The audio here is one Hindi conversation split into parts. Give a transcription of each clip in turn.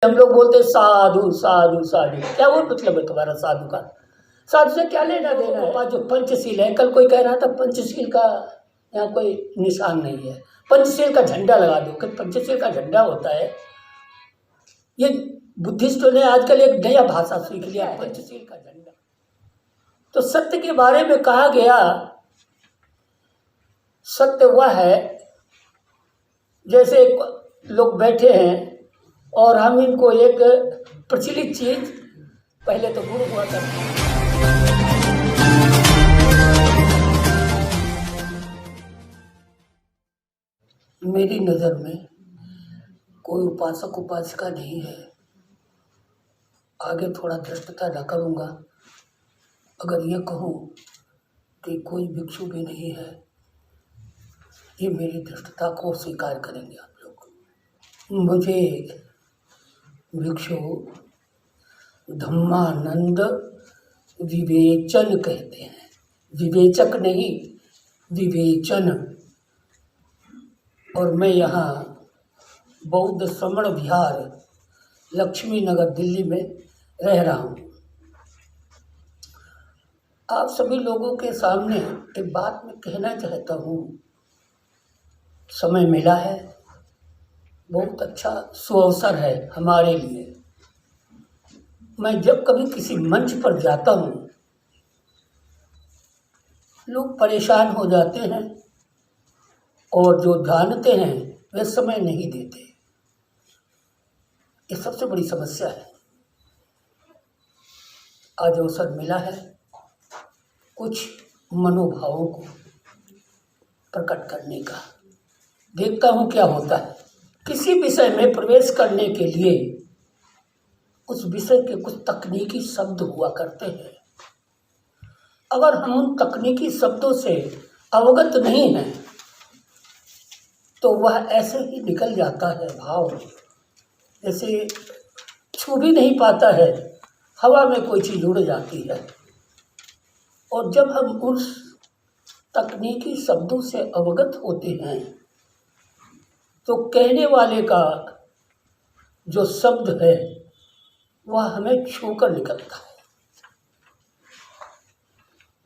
हम लोग बोलते हैं साधु साधु साधु, क्या वो मतलब है तुम्हारा साधु का? साधु से क्या लेना देना है? जो पंचशील है, कल कोई कह रहा था पंचशील का यहाँ कोई निशान नहीं है, पंचशील का झंडा लगा दो। कि पंचशील का झंडा होता है, ये बुद्धिस्टों ने आजकल एक नया भाषा सीख लिया है, पंचशील का झंडा। तो सत्य के बारे में कहा गया, सत्य वह है जैसे लोग बैठे हैं और हम इनको एक प्रचलित चीज, पहले तो गुरु हुआ करते हैं। मेरी नज़र में कोई उपासक उपासिका नहीं है। आगे थोड़ा धृष्टता न करूँगा अगर ये कहूँ कि कोई भिक्षु भी नहीं है, ये मेरी धृष्टता को स्वीकार करेंगे आप लोग। मुझे भिक्षु धम्मानंद विवेचन कहते हैं, विवेचक नहीं, विवेचन। और मैं यहाँ बौद्ध श्रवण विहार लक्ष्मी नगर दिल्ली में रह रहा हूँ। आप सभी लोगों के सामने एक बात मैं कहना चाहता हूँ। समय मिला है, बहुत अच्छा सुअवसर है हमारे लिए। मैं जब कभी किसी मंच पर जाता हूँ, लोग परेशान हो जाते हैं और जो जानते हैं वे समय नहीं देते। ये सबसे बड़ी समस्या है। आज अवसर मिला है कुछ मनोभावों को प्रकट करने का। देखता हूँ क्या होता है। किसी विषय में प्रवेश करने के लिए उस विषय के कुछ तकनीकी शब्द हुआ करते हैं। अगर हम उन तकनीकी शब्दों से अवगत नहीं हैं तो वह ऐसे ही निकल जाता है भाव, जैसे छू भी नहीं पाता है, हवा में कोई चीज़ उड़ जाती है। और जब हम उस तकनीकी शब्दों से अवगत होते हैं तो कहने वाले का जो शब्द है वह हमें छूकर निकलता है।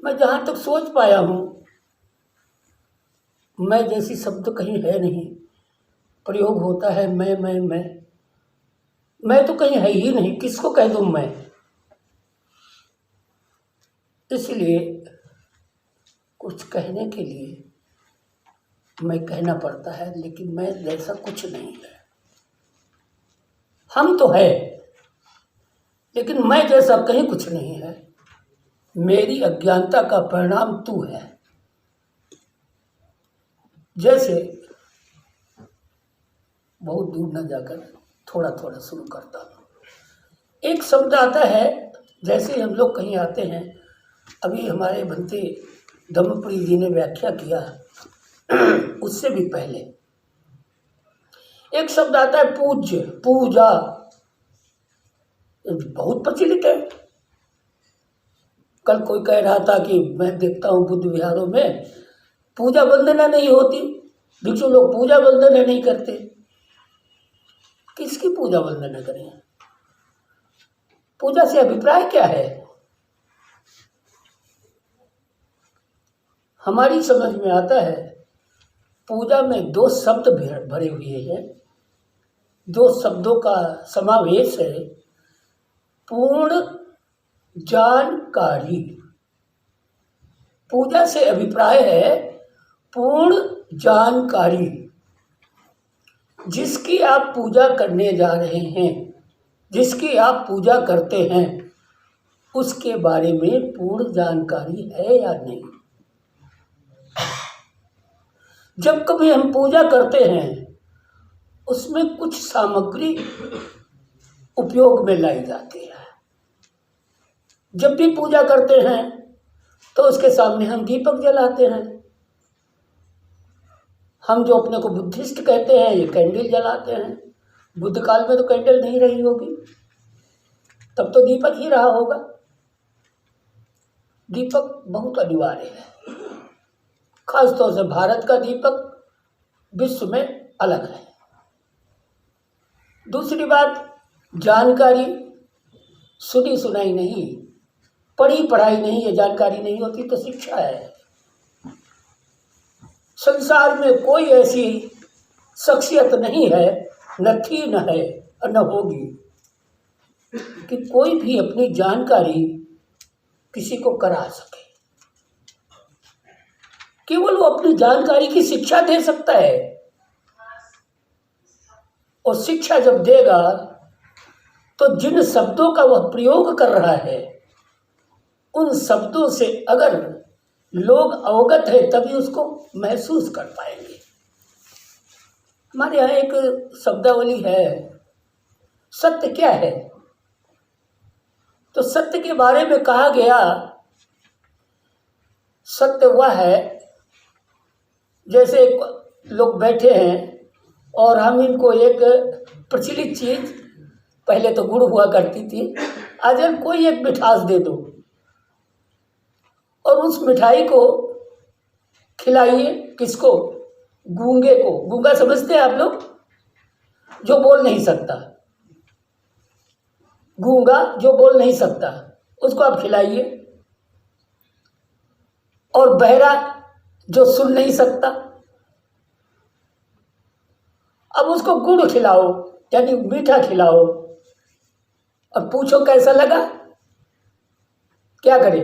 मैं जहाँ तक सोच पाया हूँ, मैं जैसी शब्द कहीं है नहीं। प्रयोग होता है मैं तो कहीं है ही नहीं, किसको कह दूँ मैं। इसलिए कुछ कहने के लिए मैं कहना पड़ता है, लेकिन मैं जैसा कुछ नहीं है। हम तो है, लेकिन मैं जैसा कहीं कुछ नहीं है। मेरी अज्ञानता का परिणाम तू है। जैसे बहुत दूर न जाकर थोड़ा थोड़ा शुरू करता हूँ। एक शब्द आता है, जैसे हम लोग कहीं आते हैं। अभी हमारे भंते धम्मपुरी जी ने व्याख्या किया, उससे भी पहले एक शब्द आता है पूज्य, पूजा। बहुत प्रचलित है। कल कोई कह रहा था कि मैं देखता हूँ बुद्ध विहारों में पूजा वंदना नहीं होती, भिक्षु लोग पूजा वंदना नहीं करते। किसकी पूजा वंदना करें? पूजा से अभिप्राय क्या है? हमारी समझ में आता है पूजा में दो शब्द भरे हुए हैं, दो शब्दों का समावेश है। पूर्ण जानकारी। पूजा से अभिप्राय है पूर्ण जानकारी। जिसकी आप पूजा करने जा रहे हैं, जिसकी आप पूजा करते हैं, उसके बारे में पूर्ण जानकारी है या नहीं। जब कभी हम पूजा करते हैं उसमें कुछ सामग्री उपयोग में लाई जाती है। जब भी पूजा करते हैं तो उसके सामने हम दीपक जलाते हैं। हम जो अपने को बुद्धिस्ट कहते हैं, ये कैंडल जलाते हैं। बुद्ध काल में तो कैंडल नहीं रही होगी, तब तो दीपक ही रहा होगा। दीपक बहुत अनिवार्य है। खासतौर से भारत का दीपक विश्व में अलग है। दूसरी बात, जानकारी सुनी सुनाई नहीं, पढ़ी पढ़ाई नहीं, ये जानकारी नहीं होती तो शिक्षा है। संसार में कोई ऐसी शख्सियत नहीं है, न थी, न है और न होगी, कि कोई भी अपनी जानकारी किसी को करा सके। केवल वो अपनी जानकारी की शिक्षा दे सकता है, और शिक्षा जब देगा तो जिन शब्दों का वह प्रयोग कर रहा है उन शब्दों से अगर लोग अवगत है तभी उसको महसूस कर पाएंगे। हमारे यहाँ एक शब्दावली है, सत्य क्या है? तो सत्य के बारे में कहा गया, सत्य वह है जैसे लोग बैठे हैं और हम इनको एक प्रचलित चीज, पहले तो गुड़ हुआ करती थी, आज हम कोई एक मिठास दे दो और उस मिठाई को खिलाइए, किसको? गूंगे को। गूंगा समझते हैं आप लोग? जो बोल नहीं सकता, गूंगा जो बोल नहीं सकता, उसको आप खिलाइए। और बहरा जो सुन नहीं सकता, अब उसको गुड़ खिलाओ यानी मीठा खिलाओ और पूछो कैसा लगा, क्या करे?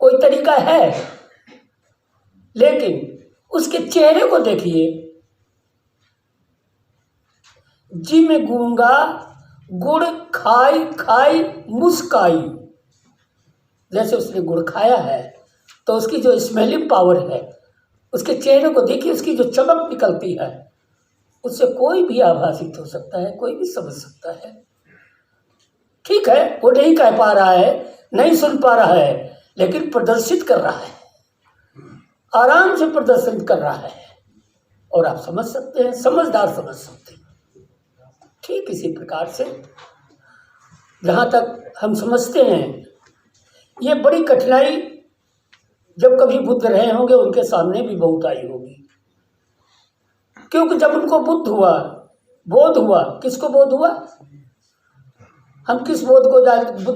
कोई तरीका है? लेकिन उसके चेहरे को देखिए, जी में गूंगा गुड़ खाई खाई मुस्काई। जैसे उसने गुड़ खाया है तो उसकी जो स्मेलिंग पावर है, उसके चेहरे को देखिए, उसकी जो चमक निकलती है, उससे कोई भी आभासित हो सकता है, कोई भी समझ सकता है। ठीक है, वो नहीं कह पा रहा है, नहीं सुन पा रहा है, लेकिन प्रदर्शित कर रहा है, आराम से प्रदर्शन कर रहा है, और आप समझ सकते हैं, समझदार समझ सकते हैं। ठीक इसी प्रकार से जहाँ तक हम समझते हैं, ये बड़ी कठिनाई जब कभी बुद्ध रहे होंगे उनके सामने भी बहुत आई होगी, क्योंकि जब उनको बुद्ध हुआ, बोध हुआ, किसको बोध हुआ? हम किस बुद्ध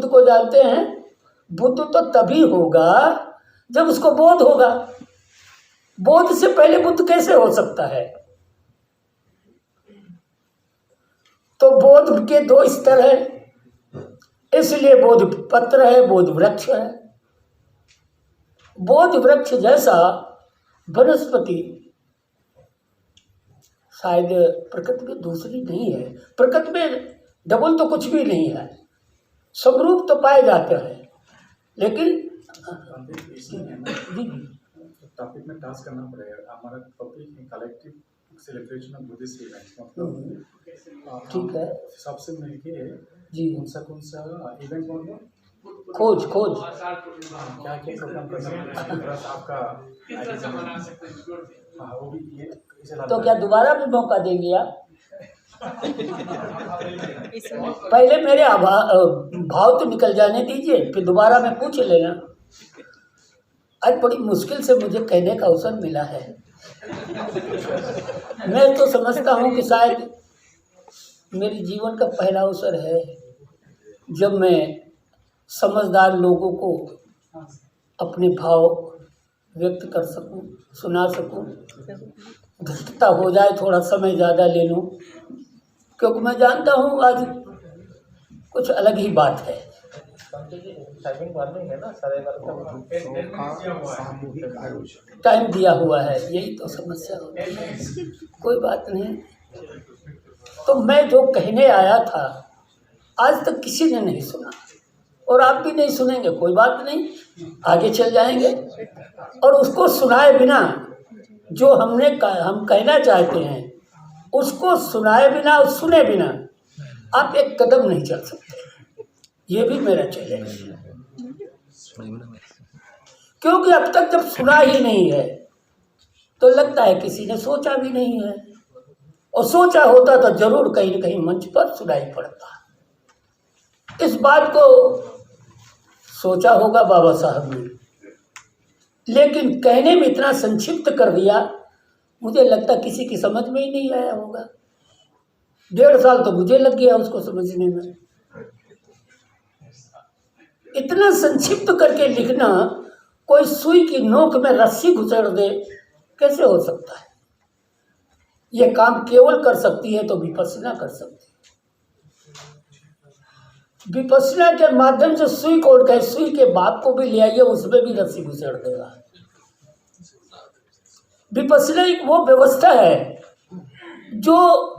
को जानते हैं? बुद्ध तो तभी होगा जब उसको बोध होगा। बोध से पहले बुद्ध कैसे हो सकता है? तो बोध के दो स्तर है, इसलिए बोध पत्र है, बोध वृक्ष है। बोध वृक्ष जैसा वनस्पति शायद प्रकृति में दूसरी नहीं है। प्रकृति में डबल तो कुछ भी नहीं है, समरूप तो पाए जाते हैं, लेकिन टॉपिक में टास्क करना पड़ेगा। हमारा टॉपिक है collective celebration of Buddhist events, मतलब ठीक है, सबसे मिलके जी कौन सा इवेंट बोलो, खोज क्या क्या प्रोग्राम करना आपका वो भी ये तो क्या दोबारा भी मौका देंगे आप? पहले मेरे भाव तो निकल जाने दीजिए, फिर दोबारा में पूछ लेना। आज बड़ी मुश्किल से मुझे कहने का अवसर मिला है। मैं तो समझता हूँ कि शायद मेरे जीवन का पहला अवसर है जब मैं समझदार लोगों को अपने भाव व्यक्त कर सकूं, सुना सकूं। धृष्टता हो जाए, थोड़ा समय ज़्यादा ले लूं, क्योंकि मैं जानता हूँ आज कुछ अलग ही बात है। टाइम दिया हुआ है, यही तो समस्या होती है। कोई बात नहीं। तो मैं जो कहने आया था आज तक किसी ने नहीं सुना, और आप भी नहीं सुनेंगे, कोई बात नहीं, आगे चल जाएंगे। और उसको सुनाए बिना जो हम कहना चाहते हैं उसको सुनाए बिना और सुने बिना आप एक कदम नहीं चल सकते। ये भी मेरा चैलेंज है, क्योंकि अब तक जब सुना ही नहीं है तो लगता है किसी ने सोचा भी नहीं है, और सोचा होता तो जरूर कहीं न कहीं मंच पर सुनाई पड़ता। इस बात को सोचा होगा बाबा साहब ने, लेकिन कहने में इतना संक्षिप्त कर दिया, मुझे लगता किसी की समझ में ही नहीं आया होगा। 1.5 साल तो मुझे लग गया उसको समझने में। इतना संक्षिप्त करके लिखना, कोई सुई की नोक में रस्सी घुसेड़ दे, कैसे हो सकता है? ये काम केवल कर सकती है तो विपश्यना कर सकती है। विपश्यना के माध्यम से सुई को उठ गए, सुई के बाप को भी ले आइए, उसमें भी रस्सी घुसेड़ देगा। विपश्यना एक वो व्यवस्था है जो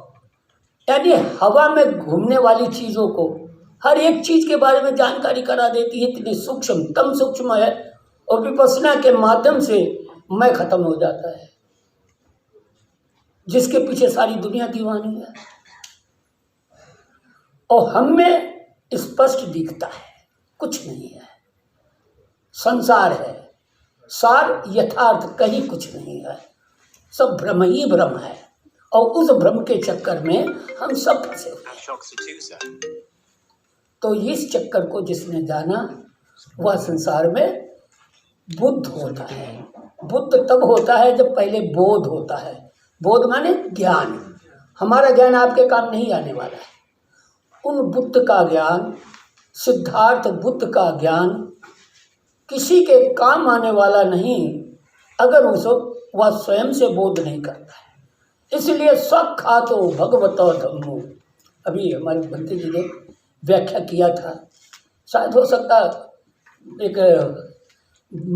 यानी हवा में घूमने वाली चीज़ों को, हर एक चीज़ के बारे में जानकारी करा देती है। इतनी सूक्ष्म, तम सूक्ष्म है, और विपश्यना के माध्यम से मैं खत्म हो जाता है, जिसके पीछे सारी दुनिया दीवानी है। और हम में स्पष्ट दिखता है, कुछ नहीं है, संसार है, सार यथार्थ कहीं कुछ नहीं है, सब भ्रम ही भ्रम है। और उस भ्रम के चक्कर में हम सब फंसे हुए हैं। तो इस चक्कर को जिसने जाना, वह संसार में बुद्ध होता है। बुद्ध तब होता है जब पहले बोध होता है। बोध माने ज्ञान। हमारा ज्ञान आपके काम नहीं आने वाला है। उन बुद्ध का ज्ञान, सिद्धार्थ बुद्ध का ज्ञान किसी के काम आने वाला नहीं, अगर वह स्वयं से बोध नहीं करता है। इसलिए सख्खातो भगवतो धम्मो, अभी हमारे भंते जी ने व्याख्या किया था। शायद हो सकता एक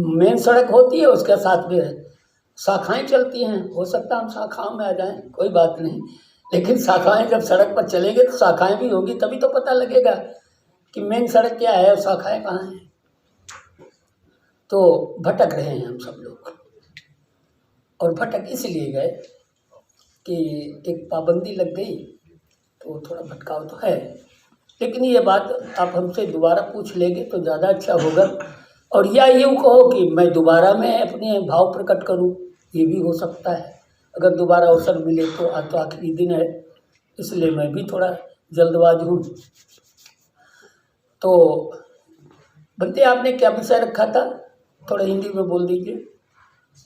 मेन सड़क होती है, उसके साथ में शाखाएं चलती हैं, हो सकता हम शाखाओं में आ जाएं, कोई बात नहीं। लेकिन शाखाएं जब सड़क पर चलेंगे तो शाखाएं भी होगी, तभी तो पता लगेगा कि मेन सड़क क्या है और शाखाएं कहाँ हैं। तो भटक रहे हैं हम सब लोग, और भटक इसलिए गए कि एक पाबंदी लग गई, तो थोड़ा भटकाव तो है। लेकिन ये बात आप हमसे दोबारा पूछ लेंगे तो ज़्यादा अच्छा होगा। और या यूँ कहो कि मैं दोबारा में अपने भाव प्रकट करूं, ये भी हो सकता है। अगर दोबारा अवसर मिले तो। आज तो आखिरी दिन है, इसलिए मैं भी थोड़ा जल्दबाज हूँ। तो बनते आपने क्या विषय रखा था? थोड़ा हिंदी में बोल दीजिए,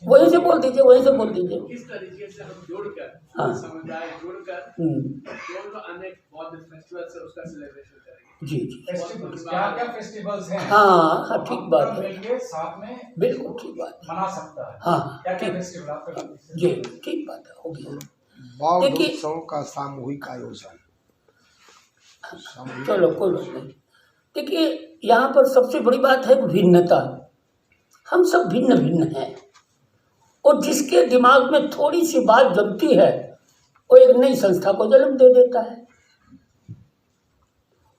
वहीं से बोल दीजिए, वहीं से बोल दीजिए। किस तरीके से हम जोड़कर, हाँ, समुदाय जोड़कर दोनों अनेक बौद्ध फेस्टिवल से उसका सेलिब्रेशन करेंगे। जी जी, फेस्टिवल्स, क्या क्या फेस्टिवल्स हैं? हाँ हाँ, ठीक बात है, मिलके साथ में बिल्कुल ठीक बात है। मना सकता है। हाँ क्या क्या ठीक, फेस्टिवल आपका? जी ठीक बात है, हो गया। बौद्ध देखिए- उत्सव का सामूहिक आयोजन। चलो कोई बात नहीं। देखिए, यहाँ पर सबसे बड़ी बात है भिन्नता। हम सब भिन्न भिन्न हैं, और जिसके दिमाग में थोड़ी सी बात जमती है, वो एक नई संस्था को जन्म दे देता है।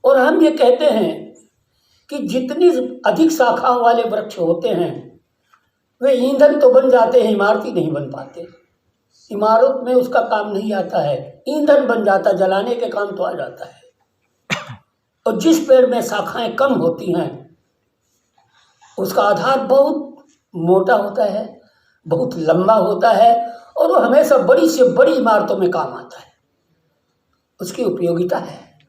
और हम ये कहते हैं कि जितनी अधिक शाखाओं वाले वृक्ष होते हैं, वे ईंधन तो बन जाते हैं, इमारती नहीं बन पाते। इमारत में उसका काम नहीं आता है, ईंधन बन जाता, जलाने के काम तो आ जाता है। और जिस पेड़ में शाखाएं कम होती हैं, उसका आधार बहुत मोटा होता है, बहुत लंबा होता है, और वो हमेशा बड़ी से बड़ी इमारतों में काम आता है। उसकी उपयोगिता है।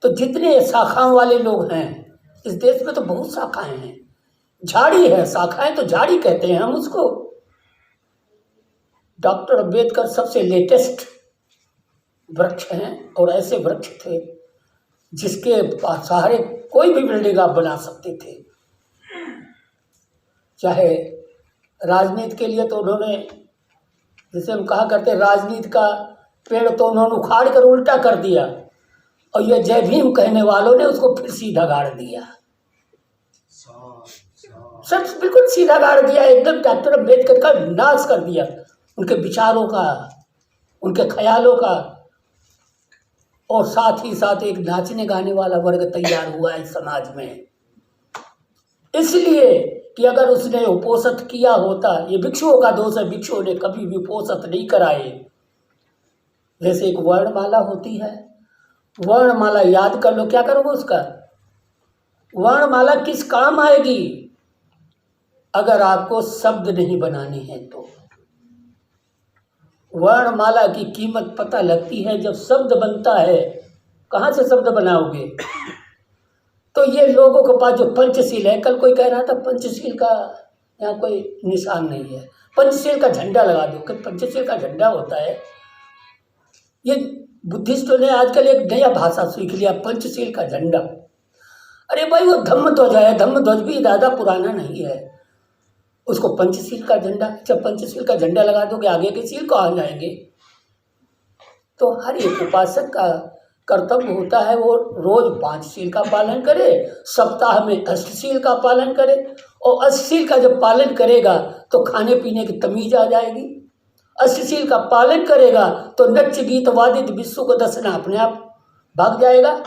तो जितने शाखाओं वाले लोग हैं इस देश में, तो बहुत शाखाएं हैं। झाड़ी है, शाखाएं तो झाड़ी कहते हैं हम उसको। डॉक्टर अम्बेडकर सबसे लेटेस्ट वृक्ष हैं, और ऐसे वृक्ष थे जिसके सहारे कोई भी बिल्डिंग आप बना सकते थे। चाहे राजनीति के लिए तो उन्होंने, जैसे हम कहा करते, राजनीति का पेड़ तो उन्होंने उखाड़ कर उल्टा कर दिया, और ये जय भीम कहने वालों ने उसको फिर सीधा गाड़ दिया। सब बिल्कुल सीधा गाड़ दिया, एकदम डॉक्टर अम्बेडकर का नाश कर दिया, उनके विचारों का, उनके ख्यालों का। और साथ ही साथ एक नाचने गाने वाला वर्ग तैयार हुआ है समाज में। इसलिए कि अगर उसने उपोषित किया होता, ये भिक्षुओं का दोष है, भिक्षुओं ने कभी भी उपोषित नहीं कराए। जैसे एक वर्णमाला होती है, वर्णमाला याद कर लो, क्या करोगे उसका? वर्णमाला किस काम आएगी अगर आपको शब्द नहीं बनाने हैं तो? वर्णमाला की कीमत पता लगती है जब शब्द बनता है। कहाँ से शब्द बनाओगे? तो ये लोगों के पास जो पंचशील है, कल कोई कह रहा था पंचशील का यहाँ कोई निशान नहीं है, पंचशील का झंडा लगा दो। कि पंचशील का झंडा होता है, ये बुद्धिस्टों ने आजकल एक नया भाषा सीख लिया, पंचशील का झंडा। अरे भाई वो धम्म ध्वज है, धम्म ध्वज भी ज़्यादा पुराना नहीं है, उसको पंचशील का झंडा, जब पंचशील का झंडा लगा दोगे आगे के शील कहाँ जाएंगे। तो हर एक उपासक का कर्तव्य होता है वो रोज 5 शील का पालन करे, सप्ताह में 8 शील का पालन करे, और 8 शील का जब पालन करेगा तो खाने पीने की तमीज आ जाएगी। 8 शील का पालन करेगा तो नृत्य गीत वादित विश्व को दसना अपने आप भाग जाएगा।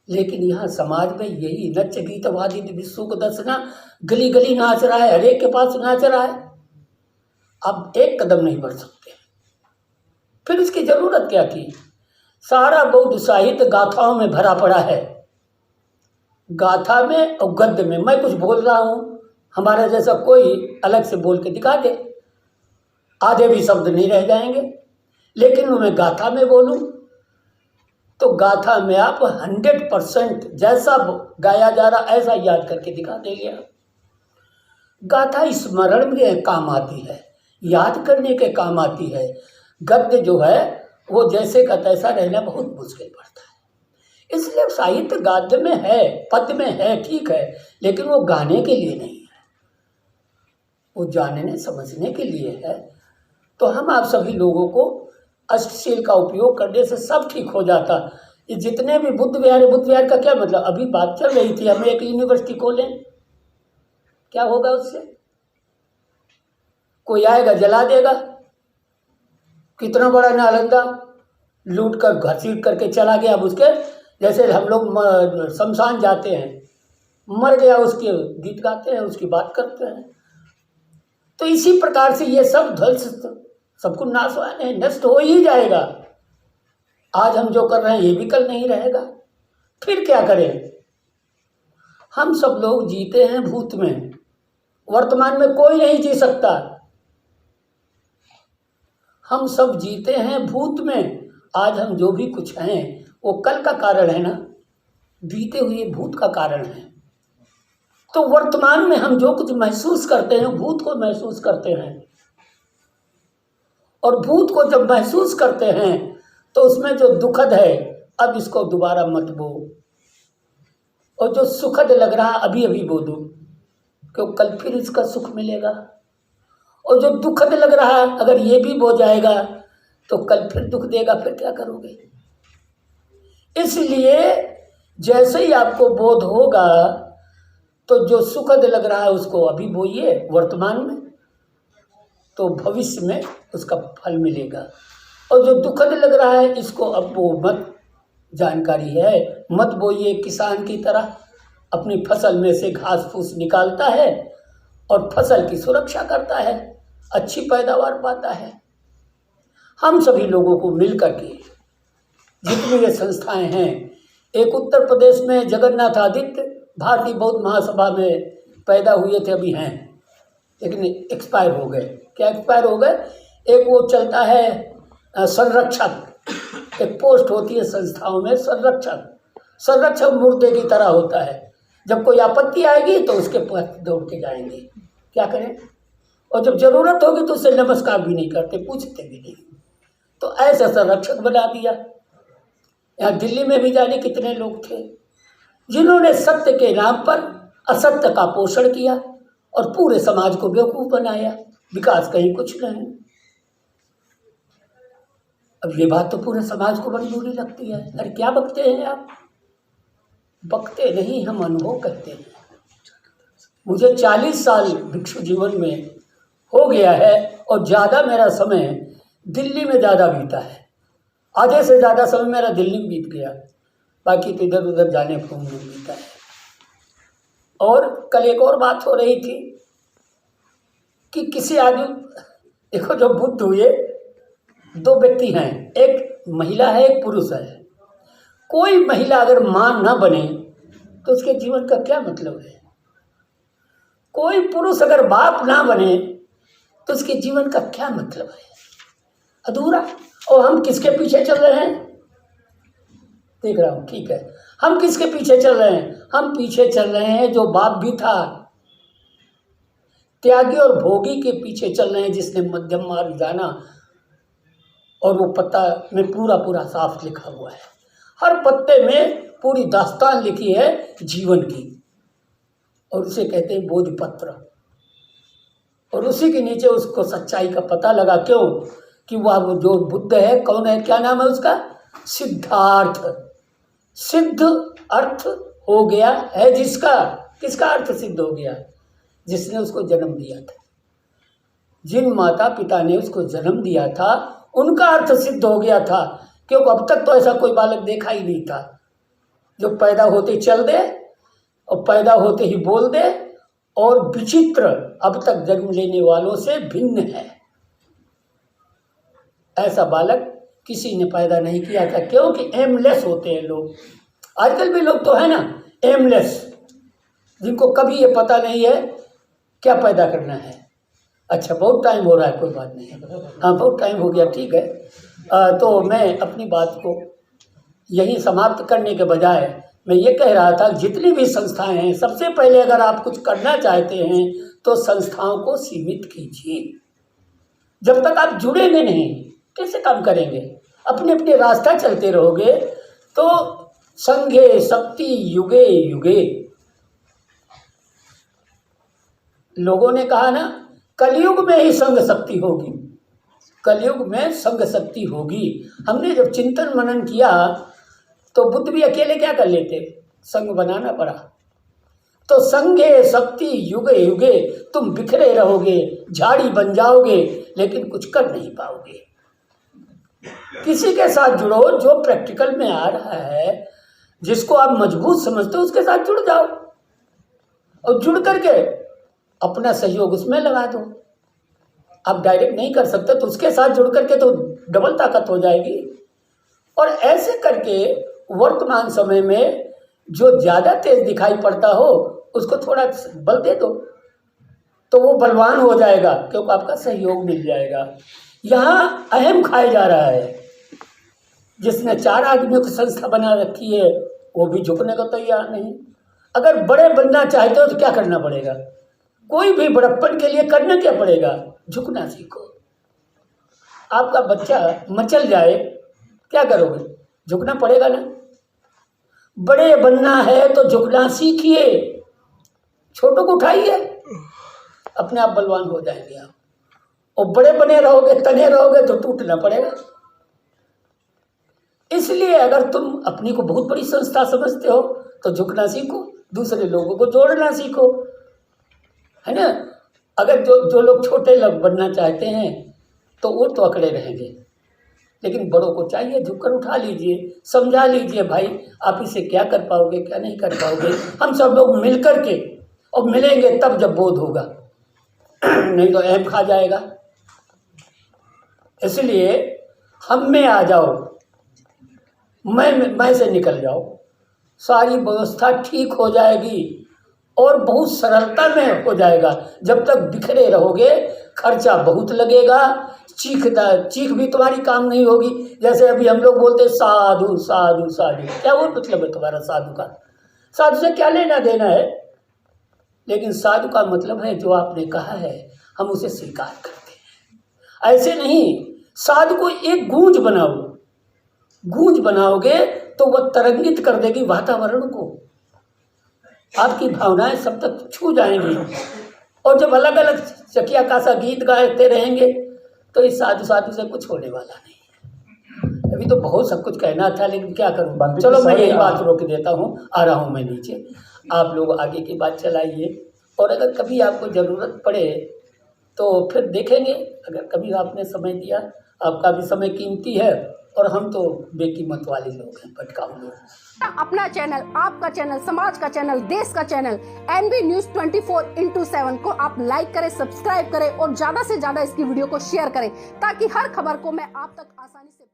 लेकिन यहाँ समाज में यही नृत्य गीत वादित विश्व को दसना, गली गली नाच रहा है, हर एक के पास नाच रहा है, अब एक कदम नहीं बढ़ सकते। फिर इसकी जरूरत क्या थी। सारा बौद्ध साहित्य गाथाओं में भरा पड़ा है, गाथा में और गद्य में। मैं कुछ बोल रहा हूँ, हमारा जैसा कोई अलग से बोल के दिखा दे, आधे भी शब्द नहीं रह जाएंगे। लेकिन मैं गाथा में बोलूँ तो गाथा में आप 100% जैसा गाया जा रहा ऐसा याद करके दिखा देंगे आप। गाथा स्मरण में काम आती है, याद करने के काम आती है। गद्य जो है वो जैसे का तैसा रहना बहुत मुश्किल पड़ता है। इसलिए साहित्य गाद्य में है, पद में है, ठीक है, लेकिन वो गाने के लिए नहीं है, वो जानने समझने के लिए है। तो हम आप सभी लोगों को अष्टशील का उपयोग करने से सब ठीक हो जाता। ये जितने भी बुद्ध विहार का क्या मतलब, अभी बात चल रही थी हम एक यूनिवर्सिटी खोलें, क्या होगा उससे? कोई आएगा जला देगा। कितना बड़ा नालंदा लूट कर घसीट करके चला गया। अब उसके जैसे हम लोग शमशान जाते हैं, मर गया उसके गीत गाते हैं, उसकी बात करते हैं। तो इसी प्रकार से ये सब ध्वंस सबको नाशवान है, नष्ट हो ही जाएगा। आज हम जो कर रहे हैं ये भी कल नहीं रहेगा। फिर क्या करें? हम सब लोग जीते हैं भूत में, वर्तमान में कोई नहीं जी सकता। हम सब जीते हैं भूत में। आज हम जो भी कुछ हैं वो कल का कारण है ना, बीते हुए भूत का कारण है। तो वर्तमान में हम जो कुछ महसूस करते हैं भूत को महसूस करते हैं, और भूत को जब महसूस करते हैं तो उसमें जो दुखद है अब इसको दोबारा मत बो, और जो सुखद लग रहा अभी अभी बो दो, क्योंकि कल फिर इसका सुख मिलेगा। और जो दुखद लग रहा है अगर ये भी बो जाएगा तो कल फिर दुख देगा, फिर क्या करोगे? इसलिए जैसे ही आपको बोध होगा तो जो सुखद लग रहा है उसको अभी बोइए वर्तमान में, तो भविष्य में उसका फल मिलेगा। और जो दुखद लग रहा है इसको अब वो मत, जानकारी है, मत बोइए। किसान की तरह अपनी फसल में से घास फूस निकालता है और फसल की सुरक्षा करता है, अच्छी पैदावार पाता है। हम सभी लोगों को मिल करके जितनी ये संस्थाएं हैं, एक उत्तर प्रदेश में जगन्नाथ आदित्य भारतीय बौद्ध महासभा में पैदा हुए थे, अभी हैं लेकिन एक्सपायर हो गए। क्या एक्सपायर हो गए? एक वो चलता है संरक्षक, एक पोस्ट होती है संस्थाओं में संरक्षक मुर्दे की तरह होता है। जब कोई आपत्ति आएगी तो उसके पास दौड़ के जाएंगे, क्या करें? और जब जरूरत होगी तो उससे नमस्कार भी नहीं करते, पूछते भी नहीं। तो ऐसा संरक्षक बना दिया। यहाँ दिल्ली में भी जाने कितने लोग थे जिन्होंने सत्य के नाम पर असत्य का पोषण किया और पूरे समाज को बेवकूफ बनाया। विकास कहीं कुछ नहीं। अब ये बात तो पूरे समाज को बड़ी बुरी लगती है। अरे क्या बकते हैं आप? बकते नहीं, हम अनुभव करते हैं। मुझे 40 साल भिक्षु जीवन में हो गया है और ज़्यादा मेरा समय दिल्ली में ज़्यादा बीता है। आधे से ज़्यादा समय मेरा दिल्ली में बीत गया, बाकी तो इधर उधर जाने को नहीं बीता है। और कल एक और बात हो रही थी कि किसी आदमी, देखो जो बुद्ध हुए 2 व्यक्ति हैं, एक महिला है एक पुरुष है। कोई महिला अगर मां ना बने तो उसके जीवन का क्या मतलब है? कोई पुरुष अगर बाप ना बने तो उसके जीवन का क्या मतलब है? अधूरा। और हम किसके पीछे चल रहे हैं? देख रहा हूँ, ठीक है। हम किसके पीछे चल रहे हैं? हम पीछे चल रहे हैं जो बाप भी था, त्यागी और भोगी के पीछे चल रहे हैं, जिसने मध्यम मार्ग जाना और वो पत्ता में पूरा पूरा साफ लिखा हुआ है, हर पत्ते में पूरी दास्तान लिखी है जीवन की, और उसे कहते हैं बोधिपत्र। और उसी के नीचे उसको सच्चाई का पता लगा, क्यों कि वह जो बुद्ध है, कौन है, क्या नाम है उसका, सिद्धार्थ। सिद्ध अर्थ हो गया है जिसका, किसका अर्थ सिद्ध हो गया, जिसने उसको जन्म दिया था। जिन माता पिता ने उसको जन्म दिया था उनका अर्थ सिद्ध हो गया था, क्योंकि अब तक तो ऐसा कोई बालक देखा ही नहीं था जो पैदा होते ही चल दे और पैदा होते ही बोल दे और विचित्र अब तक जन्म लेने वालों से भिन्न है। ऐसा बालक किसी ने पैदा नहीं किया था, क्योंकि एमलेस होते हैं लोग। आजकल भी लोग तो है ना एमलेस, जिनको कभी ये पता नहीं है क्या पैदा करना है। अच्छा, बहुत टाइम हो रहा है, कोई बात नहीं, हाँ बहुत टाइम हो गया, ठीक है। तो मैं अपनी बात को यहीं समाप्त करने के बजाय मैं ये कह रहा था, जितनी भी संस्थाएं हैं, सबसे पहले अगर आप कुछ करना चाहते हैं तो संस्थाओं को सीमित कीजिए। जब तक आप जुड़ेंगे नहीं कैसे काम करेंगे, अपने अपने रास्ता चलते रहोगे तो संघे शक्ति युगे युगे। लोगों ने कहा ना, कलयुग में ही संघ शक्ति होगी, कलयुग में संघ शक्ति होगी। हमने जब चिंतन मनन किया तो बुद्ध भी अकेले क्या कर लेते, संघ बनाना पड़ा। तो संघे शक्ति युगे युगे, तुम बिखरे रहोगे, झाड़ी बन जाओगे, लेकिन कुछ कर नहीं पाओगे। किसी के साथ जुड़ो जो प्रैक्टिकल में आ रहा है, जिसको आप मजबूत समझते हो उसके साथ जुड़ जाओ, और जुड़ करके अपना सहयोग उसमें लगा दो। आप डायरेक्ट नहीं कर सकते तो उसके साथ जुड़ करके तो डबल ताकत हो जाएगी। और ऐसे करके वर्तमान समय में जो ज़्यादा तेज दिखाई पड़ता हो उसको थोड़ा बल दे दो तो वो बलवान हो जाएगा, क्योंकि आपका सहयोग मिल जाएगा। यहाँ अहम खाया जा रहा है। जिसने 4 आदमियों की संस्था बना रखी है वो भी झुकने को तैयार नहीं। अगर बड़े बनना चाहते हो तो क्या करना पड़ेगा, कोई भी बड़प्पन के लिए करना क्या पड़ेगा, झुकना सीखो। आपका बच्चा मचल जाए क्या करोगे, झुकना पड़ेगा ना। बड़े बनना है तो झुकना सीखिए, छोटों को उठाइए, अपने आप बलवान हो जाएंगे आप। और बड़े बने रहोगे, तने रहोगे तो टूटना पड़ेगा। इसलिए अगर तुम अपनी को बहुत बड़ी संस्था समझते हो तो झुकना सीखो, दूसरे लोगों को जोड़ना सीखो, है ना। अगर जो लोग छोटे लोग बनना चाहते हैं तो वो तो अकड़े रहेंगे, लेकिन बड़ों को चाहिए झुककर उठा लीजिए, समझा लीजिए, भाई आप इसे क्या कर पाओगे क्या नहीं कर पाओगे। हम सब लोग मिल कर के और मिलेंगे तब जब बोध होगा, नहीं तो अहम खा जाएगा। इसलिए हम में आ जाओ, मैं से निकल जाओ, सारी व्यवस्था ठीक हो जाएगी और बहुत सरलता में हो जाएगा। जब तक बिखरे रहोगे खर्चा बहुत लगेगा, चीख भी तुम्हारी काम नहीं होगी। जैसे अभी हम लोग बोलते साधु साधु साधु, क्या वो मतलब है तुम्हारा साधु का, साधु से क्या लेना देना है। लेकिन साधु का मतलब है जो आपने कहा है हम उसे स्वीकार करते हैं। ऐसे नहीं, साधु को एक गूंज बनाओ, गूंज बनाओगे तो वह तरंगित कर देगी वातावरण को, आपकी भावनाएं सब तक छू जाएंगी। और जब अलग अलग चकिया कासा गीत गाते रहेंगे तो इस साधु साधु से कुछ होने वाला नहीं है। अभी तो बहुत सब कुछ कहना था, लेकिन क्या करूँ, चलो मैं यही बात रोक देता हूँ, आ रहा हूँ मैं नीचे, आप लोग आगे की बात चलाइए। और अगर कभी आपको ज़रूरत पड़े तो फिर देखेंगे। अगर कभी आपने समय दिया, आपका भी समय कीमती है, और हम तो बेकीमत वाले लोग हैं, भटकाऊ लोग। अपना चैनल, आपका चैनल, समाज का चैनल, देश का चैनल एनबी न्यूज 24/7 को आप लाइक करें, सब्सक्राइब करें और ज्यादा से ज्यादा इसकी वीडियो को शेयर करें, ताकि हर खबर को मैं आप तक आसानी से